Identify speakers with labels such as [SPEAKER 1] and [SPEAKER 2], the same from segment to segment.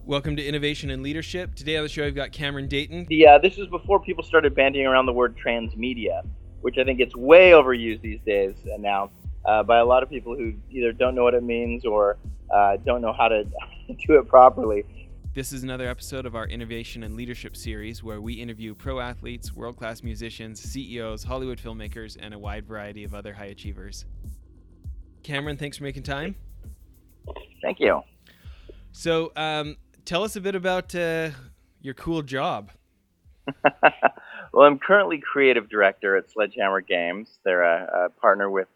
[SPEAKER 1] Welcome to Innovation and Leadership. Today on the show, I've got Cameron Dayton.
[SPEAKER 2] This is before people started bandying around the word transmedia, which I think gets way overused these days now by a lot of people who either don't know what it means or don't know how to do it properly.
[SPEAKER 1] This is another episode of our Innovation and Leadership series where we interview pro athletes, world-class musicians, CEOs, Hollywood filmmakers, and a wide variety of other high achievers. Cameron, thanks for making time.
[SPEAKER 2] Thank you.
[SPEAKER 1] So, tell us a bit about your cool job.
[SPEAKER 2] Well, I'm currently creative director at Sledgehammer Games. They're a partner with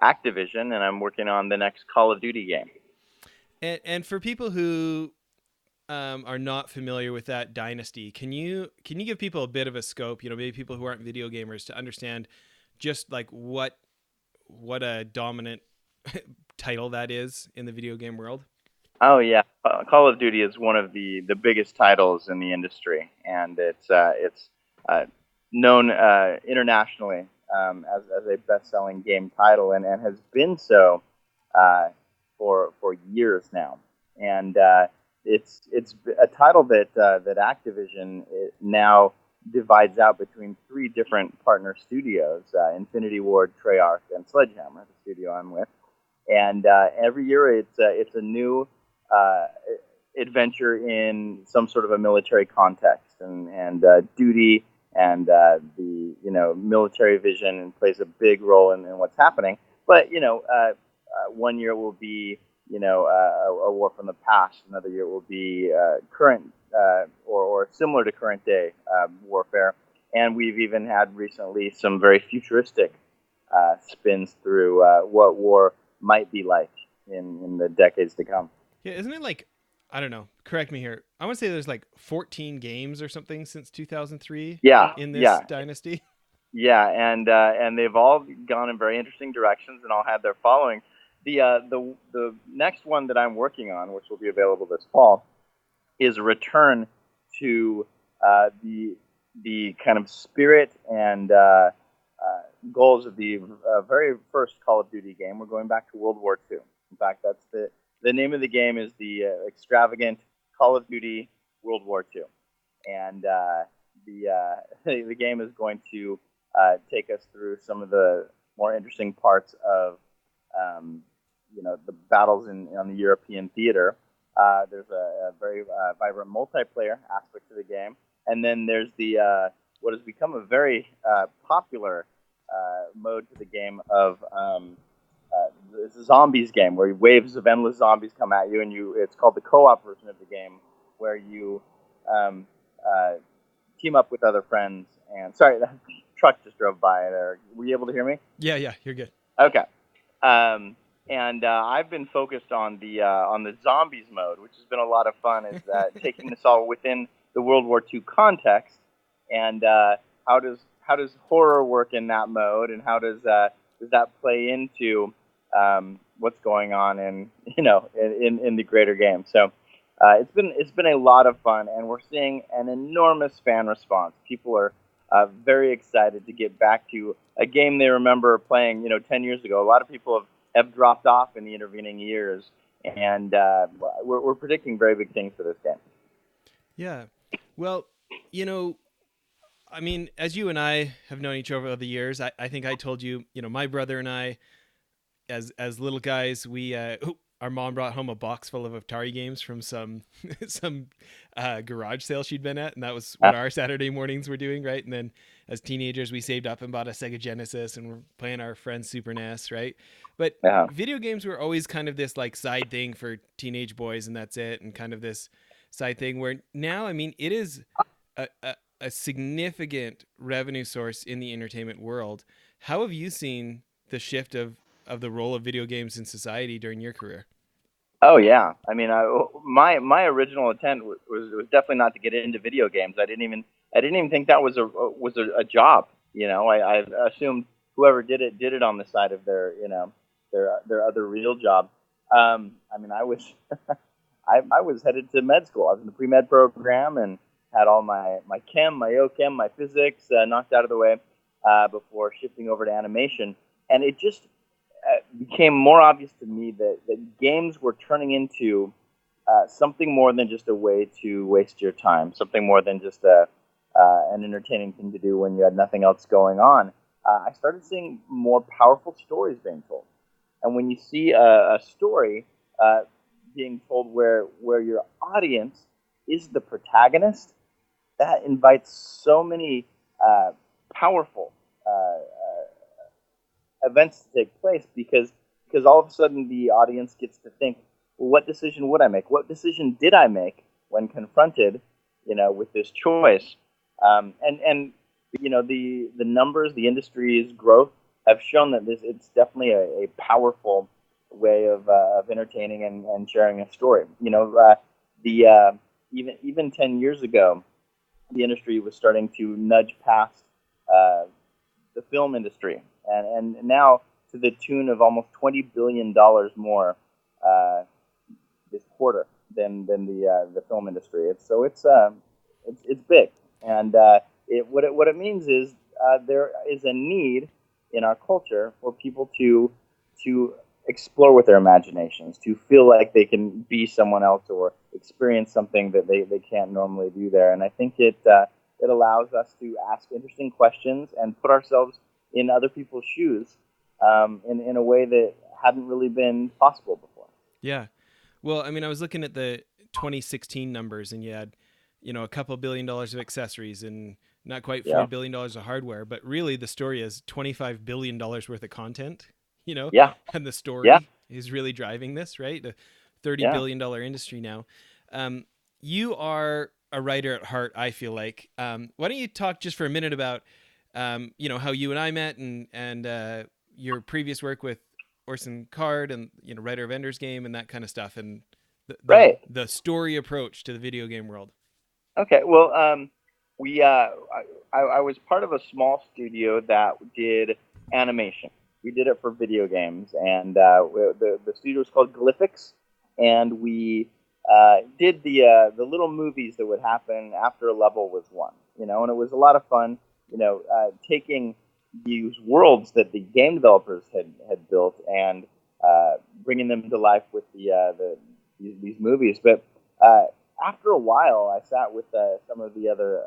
[SPEAKER 2] Activision, and I'm working on the next Call of Duty game.
[SPEAKER 1] And for people who are not familiar with that dynasty, can you give people a bit of a scope? You know, maybe people who aren't video gamers to understand just like what a dominant title that is in the video game world.
[SPEAKER 2] Oh yeah, Call of Duty is one of the biggest titles in the industry, and it's known internationally as a best-selling game title, and has been so for years now. And it's a title that Activision now divides out between three different partner studios: Infinity Ward, Treyarch, and Sledgehammer, the studio I'm with. And every year it's a new adventure in some sort of a military context, and duty and the military vision plays a big role in what's happening. But 1 year will be a war from the past, another year will be current or similar to current day warfare, and we've even had recently some very futuristic spins through what war might be like in the decades to come.
[SPEAKER 1] Yeah, isn't it like, I don't know, correct me here, I want to say there's like 14 games or something since 2003 in this dynasty? Yeah,
[SPEAKER 2] and they've all gone in very interesting directions and all had their following. The next one that I'm working on, which will be available this fall, is a return to the kind of spirit and goals of the very first Call of Duty game. We're going back to World War II. In fact, that's the name of the game is the extravagant Call of Duty World War II, and the game is going to take us through some of the more interesting parts of the battles on the European theater. There's a very vibrant multiplayer aspect to the game, and then there's the what has become a very popular mode to the game of it's a zombies game where waves of endless zombies come at you, and it's called the co-op version of the game, where you team up with other friends. And sorry, that truck just drove by there. Were you able to hear me?
[SPEAKER 1] Yeah, you're good.
[SPEAKER 2] Okay. And I've bbeen focused on the zombies mode, which has been a lot of fun. Is taking this all within the World War II context, and how does horror work in that mode, and how does that play into what's going on in the greater game? So it's been a lot of fun, and we're seeing an enormous fan response. People are very excited to get back to a game they remember playing 10 years ago. A lot of people have dropped off in the intervening years, and we're predicting very big things for this game. Yeah.
[SPEAKER 1] Well, I mean, as you and I have known each other over the years, I think I told you, my brother and I, as little guys, we our mom brought home a box full of Atari games from some garage sale she'd been at, and that was what our Saturday mornings were doing, right? And then as teenagers, we saved up and bought a Sega Genesis, and we're playing our friend's Super NES, right? But video games were always kind of this like side thing for teenage boys, and that's it, and kind of this side thing where now, I mean, it is a significant revenue source in the entertainment world. How have you seen the shift of the role of video games in society during your career?
[SPEAKER 2] Oh yeah, I mean, my original intent was definitely not to get into video games. I didn't even think that was a job. I assumed whoever did it on the side of their other real job. I mean, I was I was headed to med school. I was in the pre-med program and had all my chem, my OChem, my physics knocked out of the way before shifting over to animation. And it just became more obvious to me that games were turning into something more than just a way to waste your time, something more than just an entertaining thing to do when you had nothing else going on. I started seeing more powerful stories being told. And when you see a story being told where your audience is the protagonist, that invites so many powerful events to take place because all of a sudden the audience gets to think, well, what decision would I make? What decision did I make when confronted, with this choice? And the numbers, the industry's growth have shown that it's definitely a powerful way of entertaining and sharing a story. The even 10 years ago, the industry was starting to nudge past the film industry, and now to the tune of almost $20 billion more this quarter than the film industry. It's big, and what it means is there is a need in our culture for people to explore with their imaginations, to feel like they can be someone else or experience something that they can't normally do there. And I think it allows us to ask interesting questions and put ourselves in other people's shoes in a way that hadn't really been possible before.
[SPEAKER 1] Yeah. Well, I mean, I was looking at the 2016 numbers, and you had, a couple $1 billion of accessories and not quite $4 billion of hardware, but really the story is $25 billion worth of content,
[SPEAKER 2] Yeah.
[SPEAKER 1] and the story
[SPEAKER 2] Yeah.
[SPEAKER 1] is really driving this, right? A $30
[SPEAKER 2] Yeah.
[SPEAKER 1] billion industry now. You are a writer at heart, I feel like. Why don't you talk just for a minute about, how you and I met and your previous work with Orson Card and, writer of Ender's Game and that kind of stuff, and
[SPEAKER 2] Right.
[SPEAKER 1] the story approach to the video game world.
[SPEAKER 2] Okay. Well, I was part of a small studio that did animation. We did it for video games, and the studio was called Glyphics, and we did the little movies that would happen after a level was won. And it was a lot of fun. Taking these worlds that the game developers had built and bringing them to life with these movies. But after a while, I sat with some of the other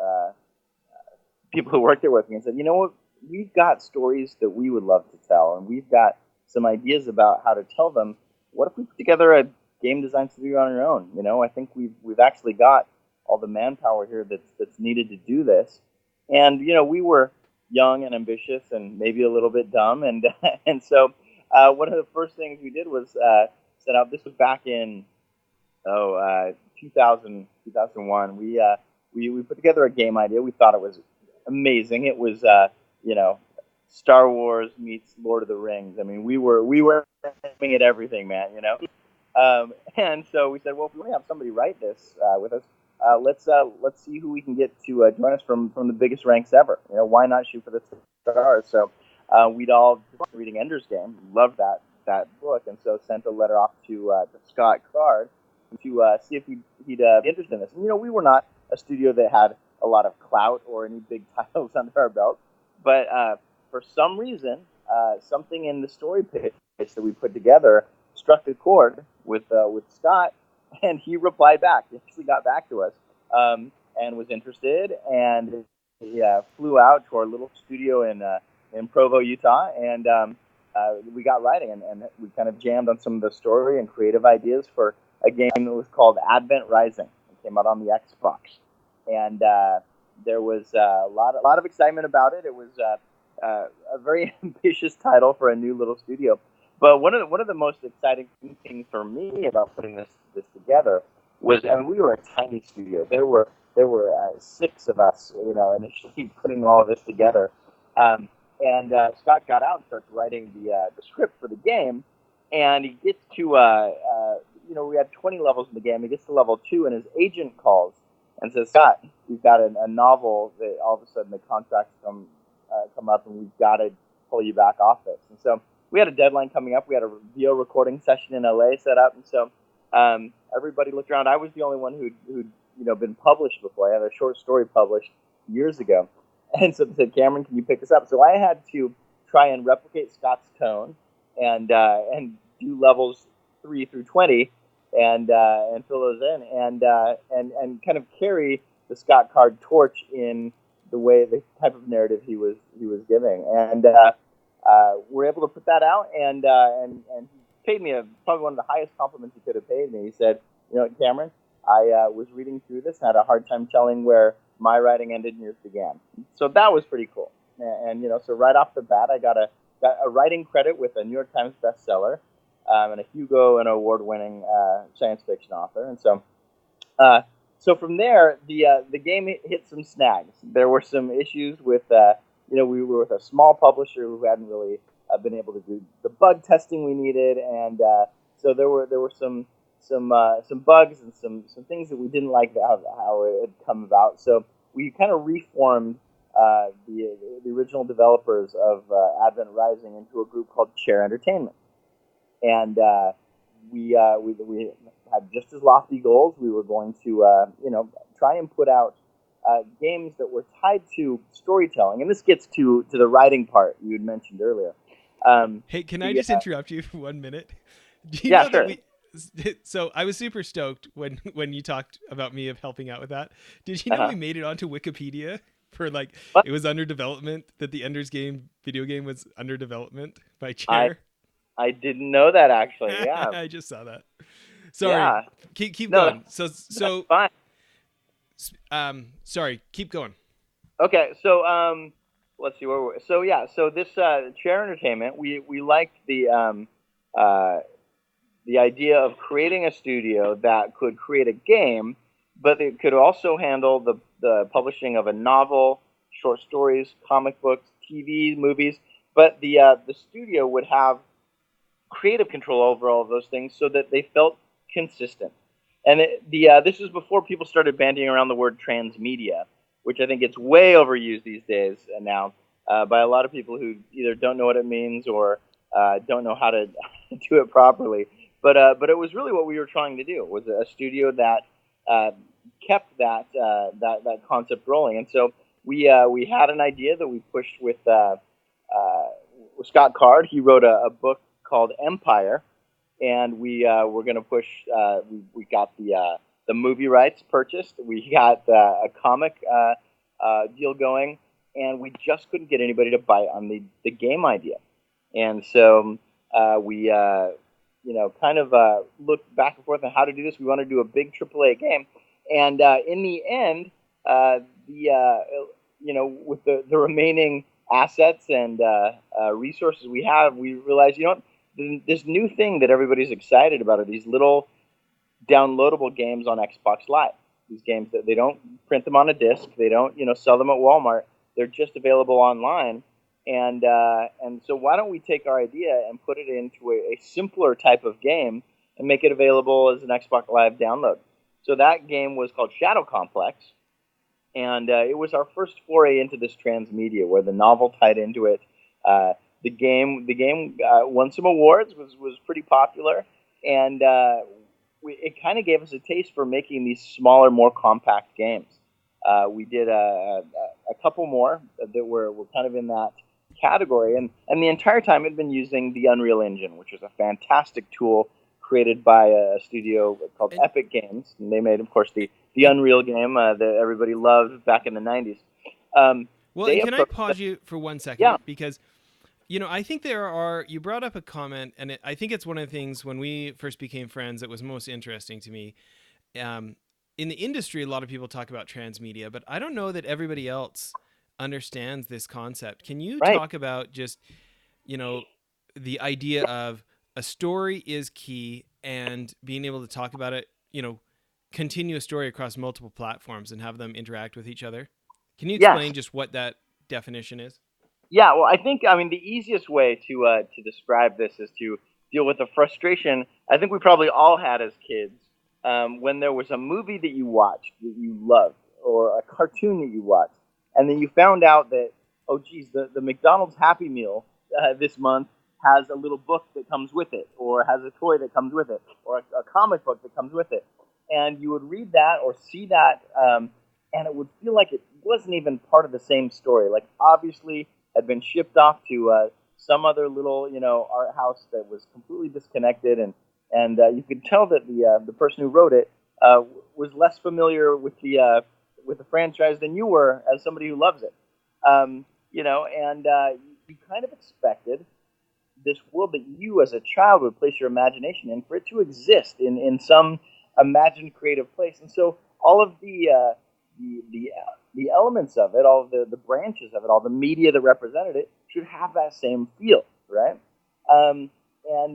[SPEAKER 2] people who worked there with me and said, you know what, we've got stories that we would love to tell, and we've got some ideas about how to tell them. What if we put together a game design studio on our own? I think we've actually got all the manpower here that's needed to do this. And we were young and ambitious and maybe a little bit dumb, and and so one of the first things we did was set out. This was back in 2001. We put together a game idea. We thought it was amazing. It was Star Wars meets Lord of the Rings. I mean, we were aiming at everything, man. And so we said, well, if we want to have somebody write this with us, let's see who we can get to join us from the biggest ranks ever. Why not shoot for the stars? So we'd all reading Ender's Game, loved that book, and so sent a letter off to Scott Card to see if he'd be interested in this. And we were not a studio that had a lot of clout or any big titles under our belt, but for some reason, something in the story pitch that we put together struck a chord with Scott, and he replied back. He actually got back to us and was interested, and he flew out to our little studio in Provo, Utah, and we got writing, and we kind of jammed on some of the story and creative ideas for a game that was called Advent Rising. It came out on the Xbox, and there was a lot of excitement about it. It was a very ambitious title for a new little studio. But one of the most exciting things for me about putting this together was, I mean, we were a tiny studio. There were six of us, initially putting all of this together. And Scott got out and starts writing the script for the game, and he gets to we had 20 levels in the game. He gets to level 2, and his agent calls and says, Scott, we've got a novel that all of a sudden the contracts come up, and we've got to pull you back off this. And so we had a deadline coming up. We had a video recording session in LA set up, and so everybody looked around. I was the only one who'd been published before. I had a short story published years ago, and so they said, Cameron, can you pick this up? So I had to try and replicate Scott's tone and do levels 3 through 20 and fill those in, and kind of carry the Scott Card torch in the type of narrative he was giving, and we're able to put that out, and he paid me probably one of the highest compliments he could have paid me. He said, you know, Cameron, I was reading through this and had a hard time telling where my writing ended and yours began. So that was pretty cool. And you know, so right off the bat, I got a writing credit with a New York Times bestseller, and a Hugo and award-winning science fiction author. And so from there, the game hit some snags. There were some issues with we were with a small publisher who hadn't really been able to do the bug testing we needed, and so there were some bugs and some things that we didn't like how it had come about. So we kind of reformed the original developers of Advent Rising into a group called Chair Entertainment, and we had just as lofty goals. We were going to try and put out games that were tied to storytelling, and this gets to the writing part you had mentioned earlier.
[SPEAKER 1] Hey, can I just interrupt you for 1 minute? Do you
[SPEAKER 2] yeah,
[SPEAKER 1] know
[SPEAKER 2] sure.
[SPEAKER 1] So I was super stoked when you talked about me of helping out with that. Did you know we made it onto Wikipedia for what? It was under development, that the Ender's Game video game was under development by Chair?
[SPEAKER 2] I didn't know that, actually. Yeah.
[SPEAKER 1] I just saw that. Sorry.
[SPEAKER 2] Yeah.
[SPEAKER 1] Keep going. So
[SPEAKER 2] fine.
[SPEAKER 1] Sorry, keep going.
[SPEAKER 2] Okay, so let's see where we're. So yeah, so this Chair Entertainment, we liked the idea of creating a studio that could create a game, but it could also handle the publishing of a novel, short stories, comic books, TV, movies. But the studio would have creative control over all of those things, so that they felt consistent. And this is before people started bandying around the word transmedia, which I think gets way overused these days now by a lot of people who either don't know what it means or don't know how to do it properly. But it was really what we were trying to do, was a studio that kept that concept rolling. And so we had an idea that we pushed with Scott Card. He wrote a book called Empire, and we were going to push. We got the movie rights purchased. We got a comic deal going, and we just couldn't get anybody to bite on the game idea. And so we kind of looked back and forth on how to do this. We wanted to do a big AAA game, and in the end, with the remaining assets and resources we have, we realized, this new thing that everybody's excited about are these little downloadable games on Xbox Live. These games that they don't print them on a disc, they don't sell them at Walmart. They're just available online, and so why don't we take our idea and put it into a simpler type of game and make it available as an Xbox Live download? So that game was called Shadow Complex, and it was our first foray into this transmedia, where the novel tied into it. The game won some awards, was pretty popular, and it kind of gave us a taste for making these smaller, more compact games. We did a couple more that were kind of in that category, and the entire time had been using the Unreal Engine, which is a fantastic tool created by a studio called Epic Games, and they made, of course, the Unreal game that everybody loved back in the 90s.
[SPEAKER 1] Can I pause you for 1 second?
[SPEAKER 2] Yeah.
[SPEAKER 1] Because I think you brought up a comment, and I think it's one of the things when we first became friends that was most interesting to me. In the industry, a lot of people talk about transmedia, but I don't know that everybody else understands this concept. Can you talk about just, the idea of a story is key, and being able to talk about it, continue a story across multiple platforms and have them interact with each other? Can you explain just what that definition is?
[SPEAKER 2] Yeah, well, I think, the easiest way to describe this is to deal with the frustration I think we probably all had as kids when there was a movie that you watched that you loved, or a cartoon that you watched, and then you found out that, oh, geez, the McDonald's Happy Meal this month has a little book that comes with it, or has a toy that comes with it, or a comic book that comes with it. And you would read that or see that, and it would feel like it wasn't even part of the same story. Like, obviously had been shipped off to some other little, art house that was completely disconnected, and you could tell that the person who wrote it was less familiar with the franchise than you were as somebody who loves it. And you kind of expected this world that you as a child would place your imagination in for it to exist in some imagined creative place. And so all of the elements of it, all of the branches of it, all the media that represented it should have that same feel, right? And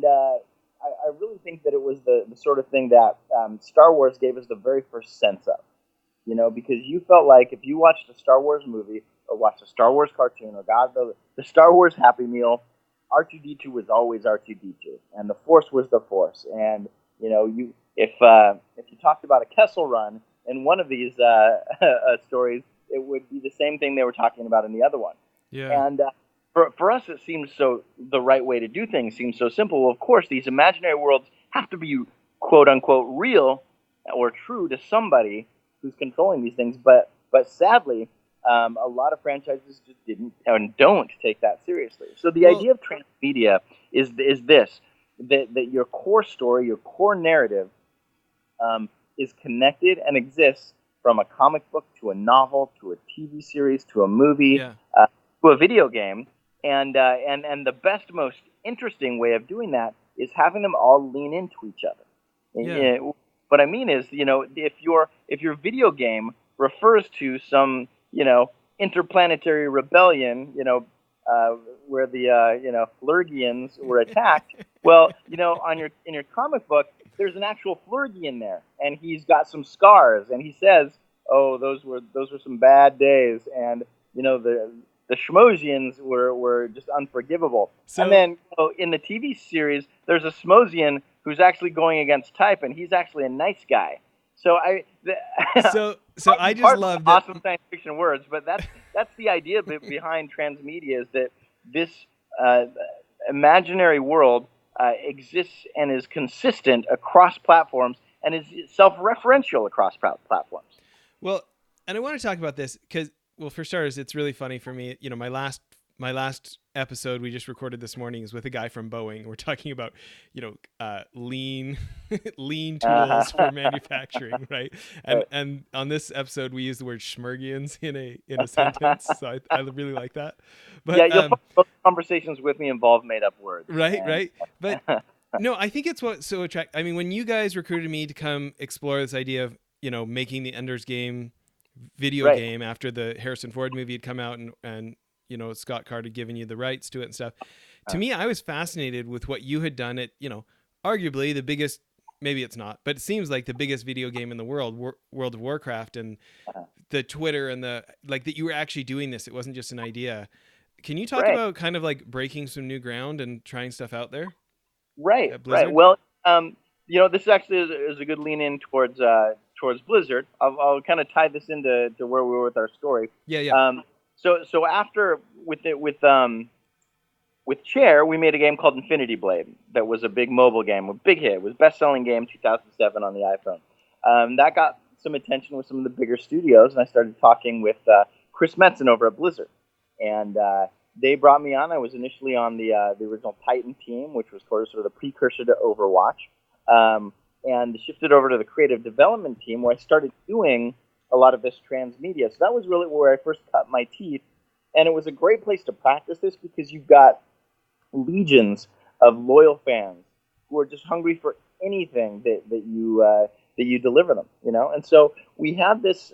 [SPEAKER 2] I really think that it was the sort of thing that Star Wars gave us the very first sense of, because you felt like if you watched a Star Wars movie or watched a Star Wars cartoon or got the Star Wars Happy Meal, R2D2 was always R2D2, and the Force was the Force. And if you talked about a Kessel Run in one of these stories, it would be the same thing they were talking about in the other one.
[SPEAKER 1] Yeah.
[SPEAKER 2] And for us, it seems so the right way to do things seems so simple. Well, of course, these imaginary worlds have to be quote unquote real or true to somebody who's controlling these things. But sadly, a lot of franchises just didn't and don't take that seriously. So the idea of transmedia is this: that your core story, your core narrative, is connected and exists from a comic book to a novel to a TV series to a movie to a video game, and the best, most interesting way of doing that is having them all lean into each other.
[SPEAKER 1] Yeah.
[SPEAKER 2] What I mean is, if your video game refers to some, interplanetary rebellion, where the Flurgians were attacked. Well, in your comic book, there's an actual Flurgian there, and he's got some scars, and he says, "Oh, those were some bad days," and the Schmozians were just unforgivable. And then in the TV series, there's a Schmozian who's actually going against type, and he's actually a nice guy. So I
[SPEAKER 1] just love that.
[SPEAKER 2] Awesome science fiction words, but that's the idea behind transmedia, is that this imaginary world exists and is consistent across platforms and is self-referential across platforms.
[SPEAKER 1] Well, and I want to talk about this because, well, for starters, it's really funny for me. My last episode we just recorded this morning is with a guy from Boeing. We're talking about, lean tools for manufacturing, right? And on this episode we use the word schmergians in a sentence. So I really like that. But
[SPEAKER 2] yeah, you'll most conversations with me involve made up words.
[SPEAKER 1] Right. But no, I think it's what's so attractive. I mean, when you guys recruited me to come explore this idea of, making the Ender's Game video game after the Harrison Ford movie had come out and Scott Card had given you the rights to it and stuff. To me, I was fascinated with what you had done at, arguably the biggest, maybe it's not, but it seems like the biggest video game in the world, World of Warcraft, and the Twitter and that you were actually doing this. It wasn't just an idea. Can you talk about kind of like breaking some new ground and trying stuff out there?
[SPEAKER 2] Right. Well, this actually is a good lean in towards Blizzard. I'll kind of tie this into where we were with our story.
[SPEAKER 1] Yeah.
[SPEAKER 2] So after with Chair, we made a game called Infinity Blade that was a big mobile game, a big hit. It was best-selling game 2007 on the iPhone. That got some attention with some of the bigger studios, and I started talking with Chris Metzen over at Blizzard, and they brought me on. I was initially on the original Titan team, which was sort of the precursor to Overwatch, and shifted over to the creative development team, where I started doing a lot of this transmedia. So that was really where I first cut my teeth, and it was a great place to practice this because you've got legions of loyal fans who are just hungry for anything that you deliver them, And so we had this,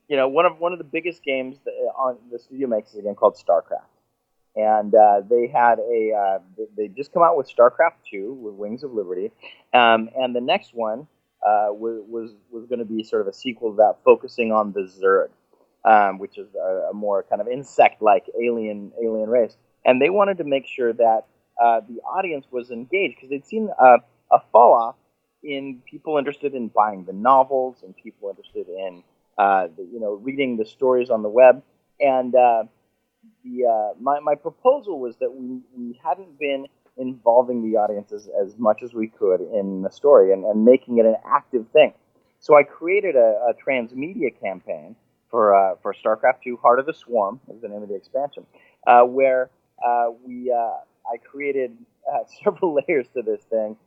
[SPEAKER 2] one of the biggest games on the studio makes is a game called StarCraft, and they had they just come out with StarCraft 2 with Wings of Liberty, and the next one was going to be sort of a sequel to that, focusing on the Zerg, which is a more kind of insect-like alien race. And they wanted to make sure that the audience was engaged because they'd seen a fall-off in people interested in buying the novels and people interested in reading the stories on the web. And my proposal was that we hadn't been involving the audiences as much as we could in the story and making it an active thing. So I created a transmedia campaign for StarCraft 2, Heart of the Swarm is the name of the expansion, where I created several layers to this thing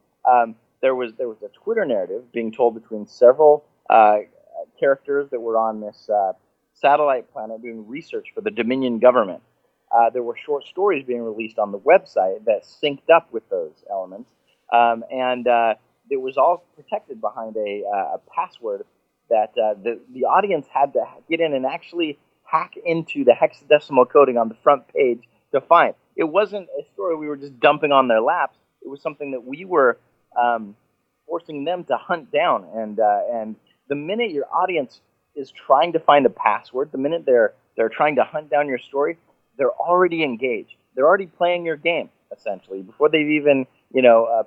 [SPEAKER 2] There was a Twitter narrative being told between several characters that were on this satellite planet doing research for the Dominion government. There were short stories being released on the website that synced up with those elements, and it was all protected behind a password that the audience had to get in and actually hack into the hexadecimal coding on the front page to find. It wasn't a story we were just dumping on their laps. It was something that we were forcing them to hunt down. And the minute your audience is trying to find a password, the minute they're trying to hunt down your story, they're already engaged. They're already playing your game, essentially, before they've even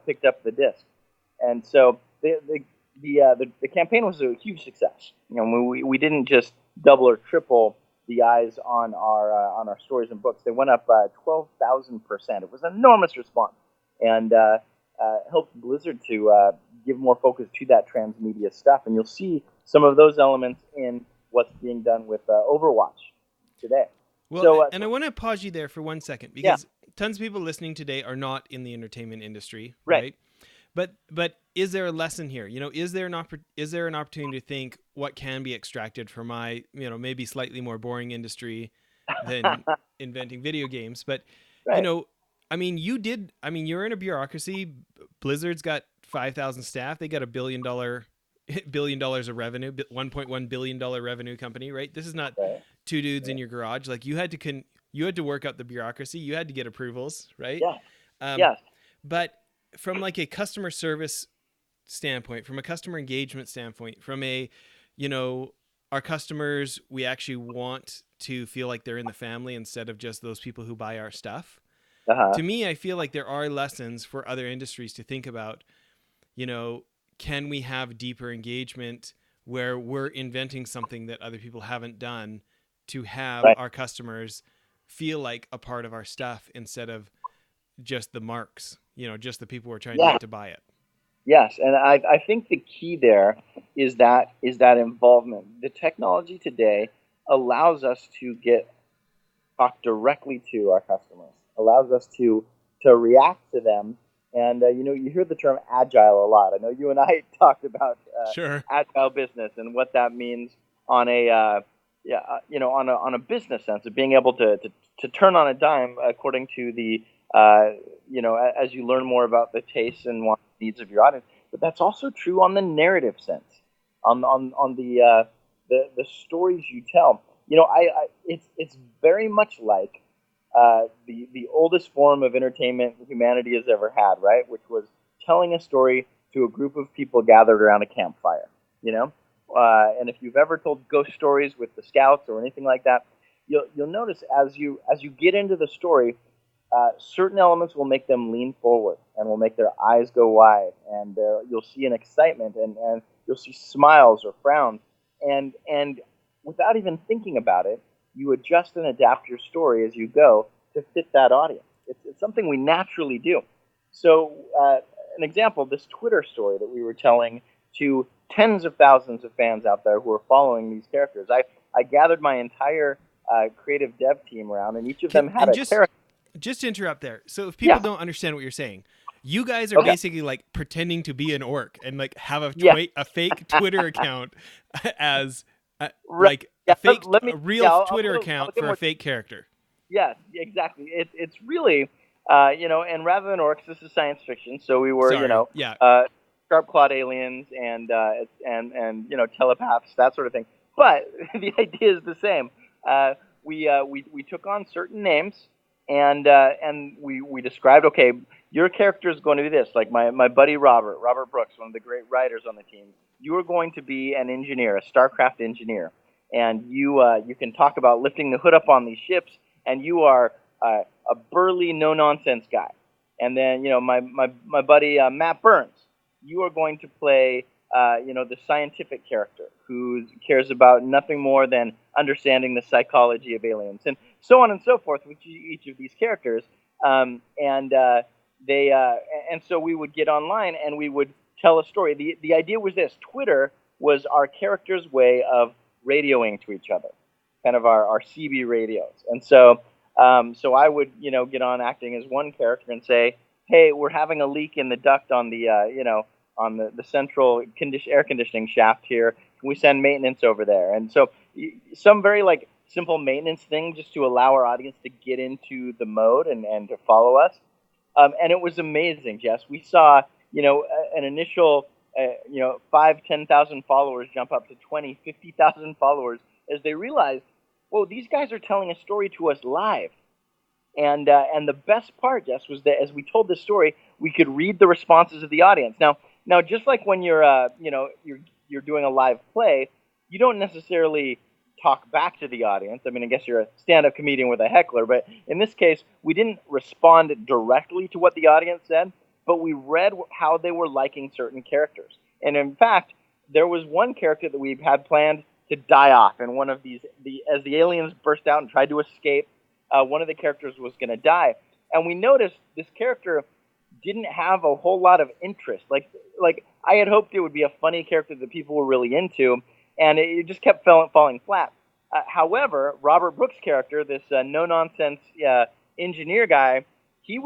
[SPEAKER 2] picked up the disc. And so the campaign was a huge success. We didn't just double or triple the eyes on our stories and books. They went up 12,000%. It was an enormous response, and helped Blizzard to give more focus to that transmedia stuff. And you'll see some of those elements in what's being done with Overwatch today.
[SPEAKER 1] Well, so, and I want to pause you there for 1 second, because tons of people listening today are not in the entertainment industry, right? But is there a lesson here? Is there an opportunity to think what can be extracted from my, maybe slightly more boring industry than inventing video games? But you're in a bureaucracy. Blizzard's got 5,000 staff. They got $1 billion of revenue, $1.1 billion revenue company, right? This is not two dudes in your garage. Like, you had to work out the bureaucracy. You had to get approvals, right?
[SPEAKER 2] Yes.
[SPEAKER 1] But from like a customer service standpoint, from a customer engagement standpoint, from our customers, we actually want to feel like they're in the family instead of just those people who buy our stuff. To me, I feel like there are lessons for other industries to think about. Can we have deeper engagement where we're inventing something that other people haven't done to have our customers feel like a part of our stuff instead of just the marks, just the people who are trying to get to buy it.
[SPEAKER 2] Yes, and I think the key there is that involvement. The technology today allows us to talk directly to our customers, allows us to react to them. And, you hear the term agile a lot. I know you and I talked about agile business and what that means on on a business sense of being able to turn on a dime according to the, as you learn more about the tastes and needs of your audience. But that's also true on the narrative sense, on the stories you tell. It's very much like the oldest form of entertainment humanity has ever had, right? Which was telling a story to a group of people gathered around a campfire, and if you've ever told ghost stories with the Scouts or anything like that, you'll notice as you get into the story, certain elements will make them lean forward and will make their eyes go wide, and you'll see an excitement and you'll see smiles or frowns, and without even thinking about it, you adjust and adapt your story as you go to fit that audience. It's something we naturally do. So, an example, this Twitter story that we were telling to tens of thousands of fans out there who are following these characters. I gathered my entire creative dev team around, and each of them had a character.
[SPEAKER 1] Just to interrupt there. So if people don't understand what you're saying, you guys are basically like pretending to be an orc and like have a fake Twitter account as a real Twitter account for a fake character.
[SPEAKER 2] Yeah, exactly. It's really, and rather than orcs, this is science fiction. So we were, sharp-clawed aliens and telepaths, that sort of thing. But the idea is the same. We took on certain names and we described, okay, your character is going to be this. Like my buddy Robert Brooks, one of the great writers on the team. You are going to be an engineer, a StarCraft engineer, and you can talk about lifting the hood up on these ships, and you are a burly, no-nonsense guy. And then, my buddy Matt Burns, you are going to play, the scientific character who cares about nothing more than understanding the psychology of aliens, and so on and so forth with each of these characters. And so we would get online and we would tell a story. The idea was this: Twitter was our characters' way of radioing to each other, kind of our CB radios. And so I would, get on acting as one character and say, hey, we're having a leak in the duct on the on the central air conditioning shaft here. Can we send maintenance over there? And so some very like simple maintenance thing just to allow our audience to get into the mode and to follow us. And it was amazing, Jess. We saw, an initial, 5, 10,000 followers jump up to 20, 50,000 followers as they realized, whoa, these guys are telling a story to us live. And the best part, Jess, was that as we told the story, we could read the responses of the audience. Now, just like when you're doing a live play, you don't necessarily talk back to the audience. I mean, I guess you're a stand-up comedian with a heckler, but in this case, we didn't respond directly to what the audience said, but we read how they were liking certain characters. And in fact, there was one character that we had planned to die off, and one of these, as the aliens burst out and tried to escape, one of the characters was going to die. And we noticed this character didn't have a whole lot of interest. Like I had hoped it would be a funny character that people were really into, and it just kept falling flat. However, Robert Brooks' character, this no-nonsense engineer guy, he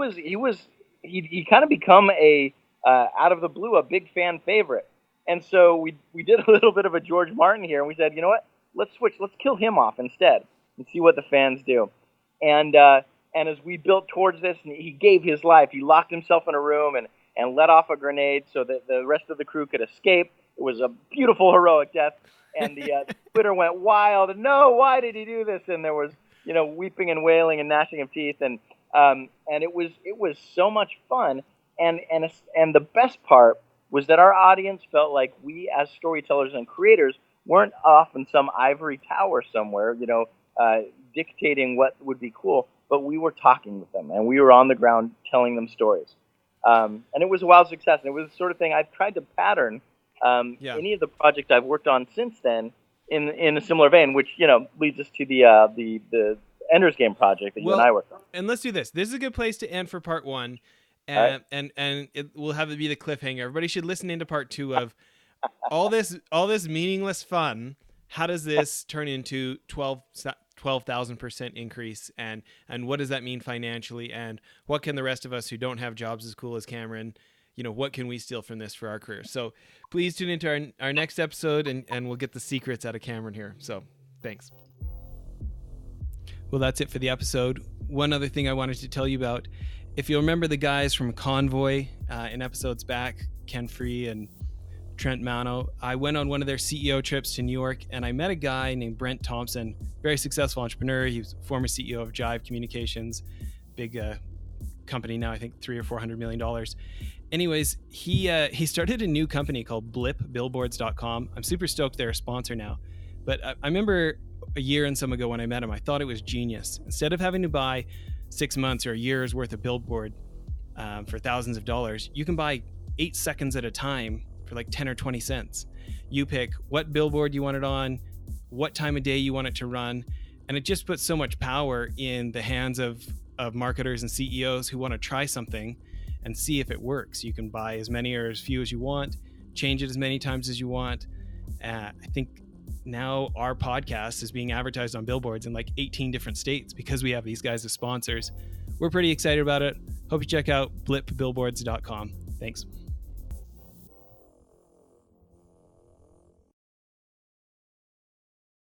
[SPEAKER 2] kind of become a out of the blue a big fan favorite. And so we did a little bit of a George Martin here, and we said, you know what? Let's switch. Let's kill him off instead and see what the fans do. And as we built towards this, and he gave his life. He locked himself in a room and let off a grenade so that the rest of the crew could escape. It was a beautiful, heroic death. And the Twitter went wild. And no, why did he do this? And there was, weeping and wailing and gnashing of teeth. And it was so much fun. And the best part was that our audience felt like we, as storytellers and creators, weren't off in some ivory tower somewhere, dictating what would be cool, but we were talking with them, and we were on the ground telling them stories. And it was a wild success. And it was the sort of thing I've tried to pattern any of the projects I've worked on since then in a similar vein, which, leads us to the Ender's Game project that you and I worked on.
[SPEAKER 1] And let's do this. This is a good place to end for part one. And it will have it be the cliffhanger. Everybody should listen into part two of all this meaningless fun. How does this turn into 12,000% increase, and what does that mean financially, and what can the rest of us who don't have jobs as cool as Cameron, what can we steal from this for our career? So please tune into our next episode, and we'll get the secrets out of Cameron here. So thanks. Well, that's it for the episode. One other thing I wanted to tell you about, if you remember the guys from Convoy in episodes back, Ken Free and Trent Mano, I went on one of their CEO trips to New York, and I met a guy named Brent Thompson, very successful entrepreneur. He was former CEO of Jive Communications, big company now, I think $300 or $400 million. Anyways, he started a new company called blipbillboards.com. I'm super stoked they're a sponsor now. But I remember a year and some ago when I met him, I thought it was genius. Instead of having to buy 6 months or a year's worth of billboard for thousands of dollars, you can buy 8 seconds at a time for like 10 or 20 cents. You pick what billboard you want it on, what time of day you want it to run, and it just puts so much power in the hands of marketers and CEOs who want to try something and see if it works. You can buy as many or as few as you want, change it as many times as you want. I think now our podcast is being advertised on billboards in like 18 different states because we have these guys as sponsors. We're pretty excited about it. Hope you check out blipbillboards.com. Thanks.